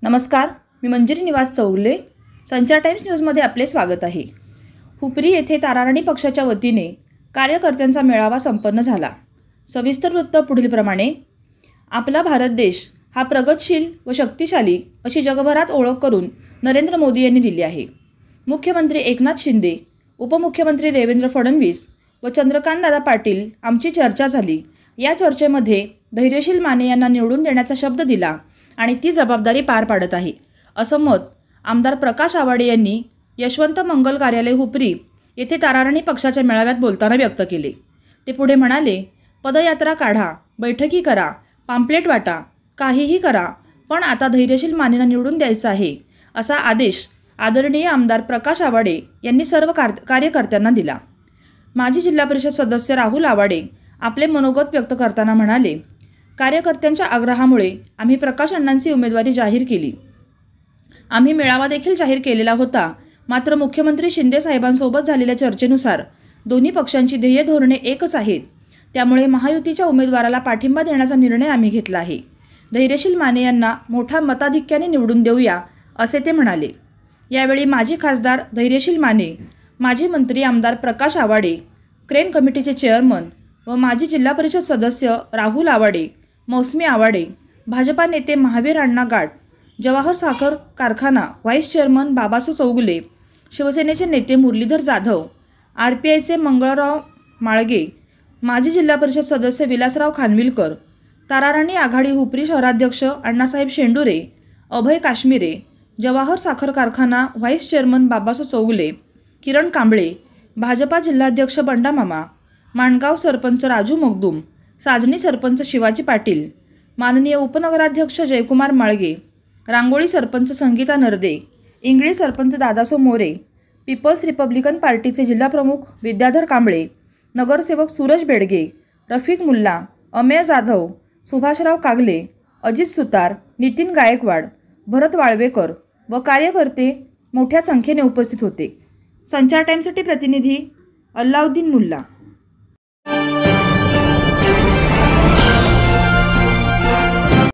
नमस्कार, मी मंजिरी निवास चौगले. संचार टाइम्स न्यूजमध्ये आपले स्वागत आहे. हुपरी येथे ताराराणी पक्षाच्या वतीने कार्यकर्त्यांचा मेळावा संपन्न झाला. सविस्तर वृत्त पुढीलप्रमाणे. आपला भारत देश हा प्रगतशील व शक्तिशाली अशी जगभरात ओळख करून नरेंद्र मोदी यांनी दिली आहे. मुख्यमंत्री एकनाथ शिंदे, उपमुख्यमंत्री देवेंद्र फडणवीस व चंद्रकांतदादा पाटील आमची चर्चा झाली. या चर्चेमध्ये धैर्यशील माने यांना निवडून देण्याचा शब्द दिला आणि ती जबाबदारी पार पाडत आहे, असं मत आमदार प्रकाश आवाडे यांनी यशवंत मंगल कार्यालय हुपरी येथे ताराराणी पक्षाच्या मेळाव्यात बोलताना व्यक्त केले. ते पुढे म्हणाले, पदयात्रा काढा, बैठकी करा, पाम्पलेट वाटा, काहीही करा, पण आता धैर्यशील मानेंना निवडून द्यायचं आहे, असा आदेश आदरणीय आमदार प्रकाश आवाडे यांनी सर्व कार्यकर्त्यांना दिला. माजी जिल्हा परिषद सदस्य राहुल आवाडे आपले मनोगत व्यक्त करताना म्हणाले, कार्यकर्त्यांच्या आग्रहामुळे आम्ही प्रकाश अण्णांची उमेदवारी जाहीर केली. आम्ही मेळावा देखील जाहीर केलेला होता, मात्र मुख्यमंत्री शिंदे साहेबांसोबत झालेल्या चर्चेनुसार दोन्ही पक्षांची ध्येय धोरणे एकच आहेत, त्यामुळे महायुतीच्या उमेदवाराला पाठिंबा देण्याचा निर्णय आम्ही घेतला आहे. धैर्यशील माने यांना मोठ्या मताधिक्याने निवडून देऊया, असे ते म्हणाले. यावेळी माजी खासदार धैर्यशील माने, माजी मंत्री आमदार प्रकाश आवाडे, क्रेन कमिटीचे चेअरमन व माजी जिल्हा परिषद सदस्य राहुल आवाडे, मौसमी आवाडे, भाजपा नेते महावीर अण्णा गाट, जवाहर साखर कारखाना व्हाईस चेअरमन बाबासू चौगुले, शिवसेनेचे नेते मुरलीधर जाधव, RPIचे मंगळराव माळगे, माजी जिल्हा परिषद सदस्य विलासराव खानविलकर, ताराराणी आघाडी हुपरी शहराध्यक्ष अण्णासाहेब शेंडुरे, अभय काश्मीरे, जवाहर साखर कारखाना व्हाईस चेअरमन बाबासू चौगुले, किरण कांबळे, भाजपा जिल्हाध्यक्ष बंडामामा, माणगाव सरपंच राजू मगदूम, साजणी सरपंच शिवाजी पाटील, माननीय उपनगराध्यक्ष जयकुमार माळगे, रांगोळी सरपंच संगीता नरदे, इंगळी सरपंच दादासो मोरे, पीपल्स रिपब्लिकन पार्टीचे जिल्हाप्रमुख विद्याधर कांबळे, नगरसेवक सूरज बेडगे, रफिक मुल्ला, अमेय जाधव, सुभाषराव कागले, अजित सुतार, नितीन गायकवाड, भरत वाळवेकर व कार्यकर्ते मोठ्या संख्येने उपस्थित होते. संचार टाइम्ससाठी प्रतिनिधी अल्लाउद्दीन मुल्ला.